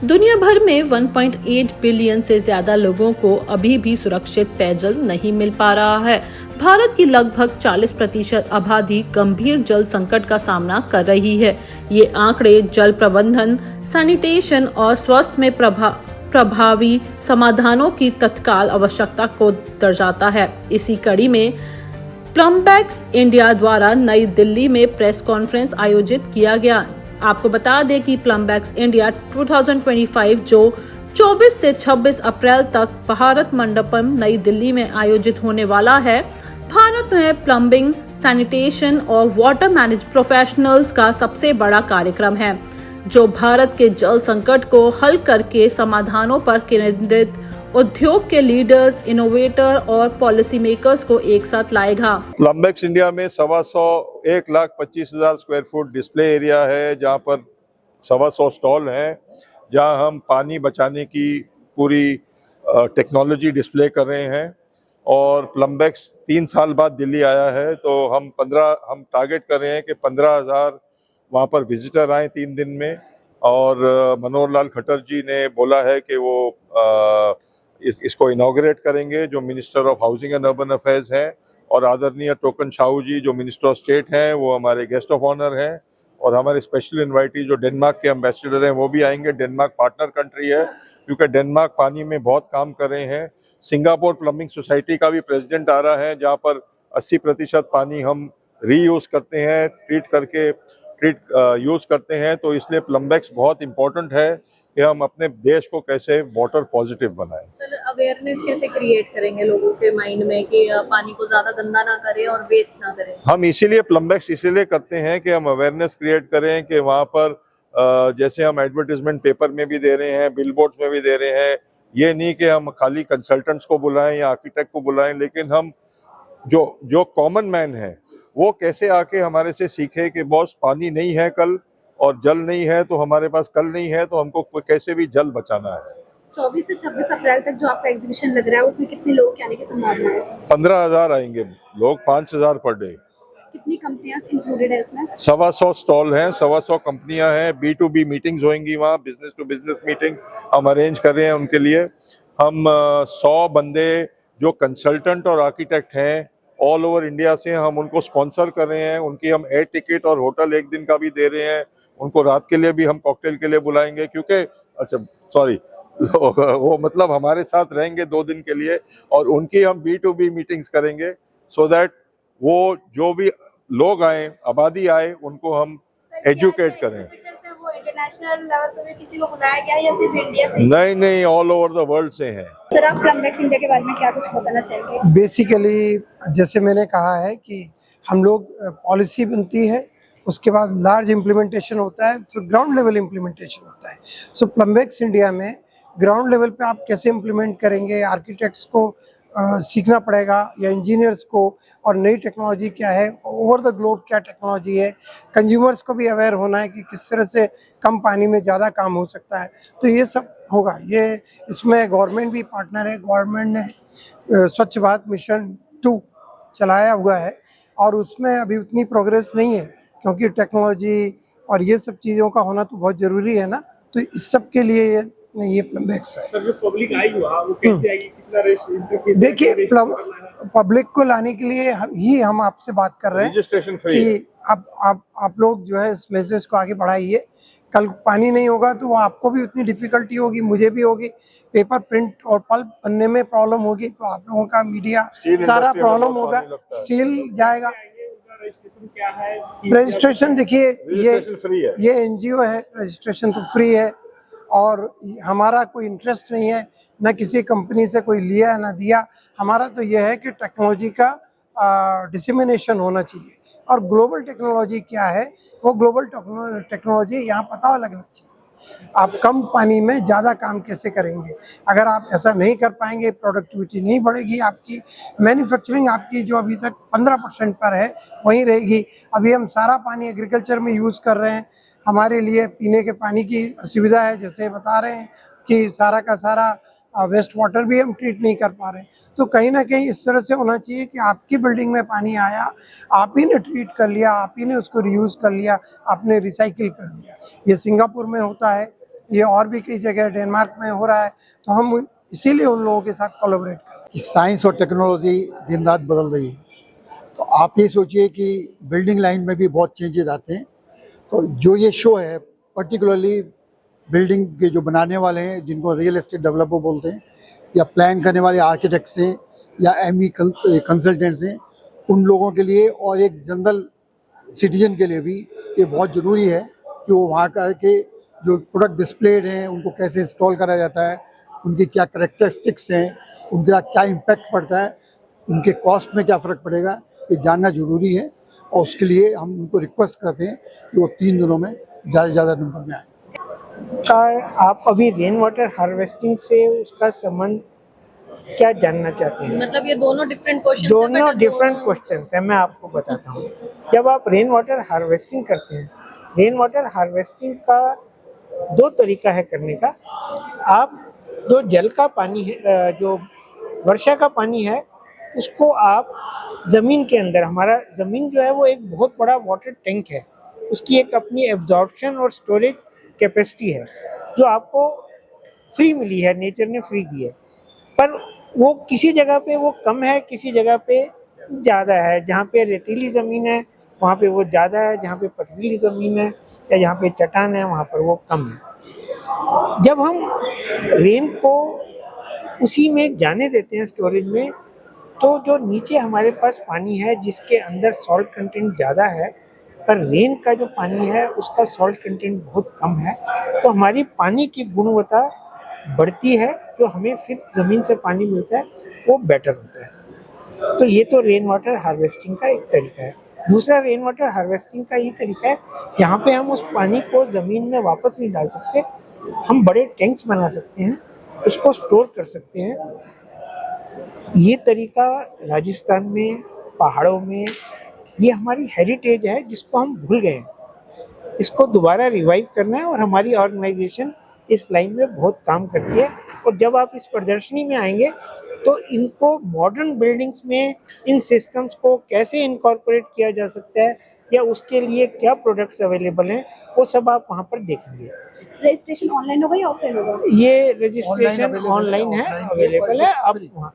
दुनिया भर में 1.8 बिलियन से ज्यादा लोगों को अभी भी सुरक्षित पेयजल नहीं मिल पा रहा है। भारत की लगभग 40% आबादी गंभीर जल संकट का सामना कर रही है। ये आंकड़े जल प्रबंधन, सैनिटेशन और स्वास्थ्य में प्रभावी समाधानों की तत्काल आवश्यकता को दर्शाता है। इसी कड़ी में प्लम्बैक्स इंडिया द्वारा नई दिल्ली में प्रेस कॉन्फ्रेंस आयोजित किया गया। आपको बता दें कि प्लम्बैक्स इंडिया 2025 जो 24 से 26 अप्रैल तक भारत मंडपम नई दिल्ली में आयोजित होने वाला है। भारत में प्लम्बिंग, सैनिटेशन और वाटर मैनेज प्रोफेशनल्स का सबसे बड़ा कार्यक्रम है, जो भारत के जल संकट को हल करके समाधानों पर केंद्रित उद्योग के लीडर्स, इनोवेटर और पॉलिसी मेकर्स को एक साथ लाएगा। प्लम्बैक्स इंडिया में 1,25,000 स्क्वायर फुट डिस्प्ले एरिया है, जहां पर 125 स्टॉल हैं, जहां हम पानी बचाने की पूरी टेक्नोलॉजी डिस्प्ले कर रहे हैं। और प्लम्बैक्स 3 साल बाद दिल्ली आया है, तो हम टारगेट कर रहे हैं कि 15,000 वहाँ पर विजिटर आए 3 दिन में। और मनोहर लाल खट्टर जी ने बोला है कि वो इसको इनॉग्रेट करेंगे, जो minister of housing and urban affairs हैं। और आदरणीय टोकन शाहू जी, जो मिनिस्टर ऑफ स्टेट हैं, वो हमारे गेस्ट ऑफ ऑनर हैं। और हमारे स्पेशल इन्वाइटी जो डेनमार्क के एम्बेसडर हैं, वो भी आएंगे। डेनमार्क पार्टनर कंट्री है, क्योंकि डेनमार्क पानी में बहुत काम कर रहे हैं। सिंगापुर प्लम्बिंग सोसाइटी का भी प्रेसिडेंट आ रहा है, जहाँ पर 80% पानी हम रीयूज करते हैं, यूज करते हैं। तो इसलिए प्लम्बैक्स बहुत इम्पोर्टेंट है कि हम अपने देश को कैसे वाटर पॉजिटिव बनाएं। सर, अवेयरनेस कैसे क्रिएट करेंगे लोगों के माइंड में कि पानी को ज्यादा गंदा ना करें और वेस्ट ना करें? हम इसीलिए प्लम्बैक्स इसीलिए करते हैं कि हम अवेयरनेस क्रिएट करें कि वहाँ पर जैसे हम एडवर्टीजमेंट पेपर में भी दे रहे हैं, बिलबोर्ड्स में भी दे रहे हैं। ये नहीं कि हम खाली कंसल्टेंट्स को बुलाएं या आर्किटेक्ट को बुलाएं, लेकिन हम जो कॉमन मैन है वो कैसे आके हमारे से सीखे कि बॉस पानी नहीं है कल, और जल नहीं है तो हमारे पास कल नहीं है, तो हमको कैसे भी जल बचाना है। 24 से 26 अप्रैल तक जो आपका एग्जीबिशन लग रहा है, उसमें कितने लोग आने की संभावना है? 15,000 आएंगे लोग, 5,000 पर डे। कितनी कंपनियां इंक्लूडेड है उसमें? 125 स्टॉल हैं, 125 कंपनियां हैं। B2B मीटिंग्स होंगी वहाँ, बिजनेस टू बिजनेस मीटिंग हम अरेंज कर रहे हैं उनके लिए। हम 100 बंदे जो कंसल्टेंट और आर्किटेक्ट हैं ऑल ओवर इंडिया से, हम उनको स्पॉन्सर कर रहे हैं। उनकी हम एयर टिकट और होटल 1 दिन का भी दे रहे हैं। उनको रात के लिए भी हम कॉकटेल के लिए बुलाएंगे, क्योंकि वो मतलब हमारे साथ रहेंगे 2 दिन के लिए। और उनकी हम B2B मीटिंग्स करेंगे, सो दैट वो जो भी लोग आए, आबादी आए, उनको हम एजुकेट करें। वो इंटरनेशनल लेवल पे भी किसी को बुलाया गया या सिर्फ इंडिया से? नहीं, ऑल ओवर द वर्ल्ड से हैं। सर, आप प्लम्बैक्स इंडिया के बारे में क्या कुछ बताना चाहेंगे? बेसिकली जैसे मैंने कहा है कि हम लोग पॉलिसी बनती है, उसके बाद लार्ज इम्प्लीमेंटेशन होता है, फिर ग्राउंड लेवल इम्प्लीमेंटेशन होता है। सो प्लम्बैक्स इंडिया में ग्राउंड लेवल पे आप कैसे इम्प्लीमेंट करेंगे, आर्किटेक्ट्स को सीखना पड़ेगा या इंजीनियर्स को, और नई टेक्नोलॉजी क्या है, ओवर द ग्लोब क्या टेक्नोलॉजी है। कंज्यूमर्स को भी अवेयर होना है कि किस तरह से कम पानी में ज़्यादा काम हो सकता है। तो ये सब होगा। ये इसमें गवर्नमेंट भी पार्टनर है। गवर्नमेंट ने स्वच्छ भारत मिशन 2 चलाया हुआ है, और उसमें अभी उतनी प्रोग्रेस नहीं है, क्योंकि टेक्नोलॉजी और ये सब चीज़ों का होना तो बहुत ज़रूरी है ना। तो इस सब के लिए ये प्लम्बैक्स है। सर, जो पब्लिक आई वहाँ वो कैसे आएगी, कितना देखिए, पब्लिक को लाने के लिए ही हम आपसे बात कर रहे हैं कि आप लोग जो है इस मैसेज को आगे बढ़ाइए। कल पानी नहीं होगा तो आपको भी उतनी डिफिकल्टी होगी, मुझे भी होगी। पेपर, प्रिंट और पल्प बनने में प्रॉब्लम होगी, तो आप लोगों का मीडिया सारा प्रॉब्लम होगा। स्टील जाएगा। रजिस्ट्रेशन क्या है? रजिस्ट्रेशन देखिए, ये NGO है, रजिस्ट्रेशन तो फ्री है, और हमारा कोई इंटरेस्ट नहीं है, ना किसी कंपनी से कोई लिया ना दिया। हमारा तो यह है कि टेक्नोलॉजी का डिसेमिनेशन होना चाहिए, और ग्लोबल टेक्नोलॉजी क्या है, वो ग्लोबल टेक्नोलॉजी यहाँ पता लगना चाहिए। आप कम पानी में ज़्यादा काम कैसे करेंगे। अगर आप ऐसा नहीं कर पाएंगे, प्रोडक्टिविटी नहीं बढ़ेगी आपकी। मैन्युफैक्चरिंग आपकी जो अभी तक 15% पर है वहीं रहेगी। अभी हम सारा पानी एग्रीकल्चर में यूज़ कर रहे हैं। हमारे लिए पीने के पानी की असुविधा है, जैसे बता रहे हैं कि सारा का सारा वेस्ट वाटर भी हम ट्रीट नहीं कर पा रहे हैं। तो कहीं ना कहीं इस तरह से होना चाहिए कि आपकी बिल्डिंग में पानी आया, आप ही ने ट्रीट कर लिया, आप ही ने उसको रीयूज़ कर लिया, आपने रिसाइकिल कर दिया। ये सिंगापुर में होता है, ये और भी कई जगह डेनमार्क में हो रहा है, तो हम इसीलिए उन लोगों के साथ कोलैबोरेट कर रहे हैं। कि साइंस और टेक्नोलॉजी दिन रात बदल रही है, तो आप ये सोचिए कि बिल्डिंग लाइन में भी बहुत चेंजेस आते हैं। तो जो ये शो है पर्टिकुलरली बिल्डिंग के जो बनाने वाले हैं, जिनको रियल एस्टेट डेवलपर बोलते हैं, या प्लान करने वाले आर्किटेक्ट्स हैं या एमई कंसल्टेंट्स हैं, उन लोगों के लिए और एक जनरल सिटीजन के लिए भी ये बहुत ज़रूरी है कि वो वहाँ करके जो प्रोडक्ट डिस्प्लेड हैं उनको कैसे इंस्टॉल करा जाता है, उनकी क्या करेक्टरिस्टिक्स हैं, उनका क्या इम्पैक्ट पड़ता है, उनके कॉस्ट में क्या फ़र्क पड़ेगा, ये जानना ज़रूरी है। और उसके लिए हम उनको रिक्वेस्ट करते हैं कि वो 3 दिनों में ज़्यादा से ज़्यादा नंबर में आए। आप अभी रेन वाटर हार्वेस्टिंग से उसका संबंध क्या जानना चाहते हैं? मतलब ये दोनों डिफरेंट क्वेश्चन दोनों डिफरेंट क्वेश्चन है, मैं आपको बताता हूँ। जब आप रेन वाटर हार्वेस्टिंग करते हैं, रेन वाटर हार्वेस्टिंग का 2 तरीका है करने का। आप जो जल का पानी है, जो वर्षा का पानी है, उसको आप ज़मीन के अंदर, हमारा ज़मीन जो है वो एक बहुत बड़ा वाटर टैंक है, उसकी एक अपनी एब्जॉर्प्शन और स्टोरेज कैपेसिटी है जो आपको फ्री मिली है, नेचर ने फ्री दी है। पर वो किसी जगह पे वो कम है, किसी जगह पे ज़्यादा है। जहाँ पे रेतीली ज़मीन है वहाँ पे वो ज़्यादा है, जहाँ पे पथरीली ज़मीन है या जहाँ पे चट्टान है वहाँ पर वो कम है। जब हम रेन को उसी में जाने देते हैं स्टोरेज में, तो जो नीचे हमारे पास पानी है जिसके अंदर सॉल्ट कंटेंट ज़्यादा है, पर रेन का जो पानी है उसका सॉल्ट कंटेंट बहुत कम है, तो हमारी पानी की गुणवत्ता बढ़ती है, जो हमें फिर ज़मीन से पानी मिलता है वो बेटर होता है। तो ये तो रेन वाटर हार्वेस्टिंग का एक तरीका है। दूसरा रेन वाटर हार्वेस्टिंग का ये तरीका है, यहाँ पे हम उस पानी को ज़मीन में वापस नहीं डाल सकते, हम बड़े टैंक्स बना सकते हैं, उसको स्टोर कर सकते हैं। ये तरीका राजस्थान में, पहाड़ों में, ये हमारी हेरिटेज है जिसको हम भूल गए हैं। इसको दोबारा रिवाइव करना है और हमारी ऑर्गेनाइजेशन इस लाइन में बहुत काम करती है। और जब आप इस प्रदर्शनी में आएंगे तो इनको मॉडर्न बिल्डिंग्स में इन सिस्टम्स को कैसे इनकॉर्पोरेट किया जा सकता है या उसके लिए क्या प्रोडक्ट्स अवेलेबल हैं, वो सब आप वहाँ पर देखेंगे। रजिस्ट्रेशन ऑनलाइन होगा या ऑफलाइन होगा? ये रजिस्ट्रेशन ऑनलाइन है, अवेलेबल है। आप वहाँ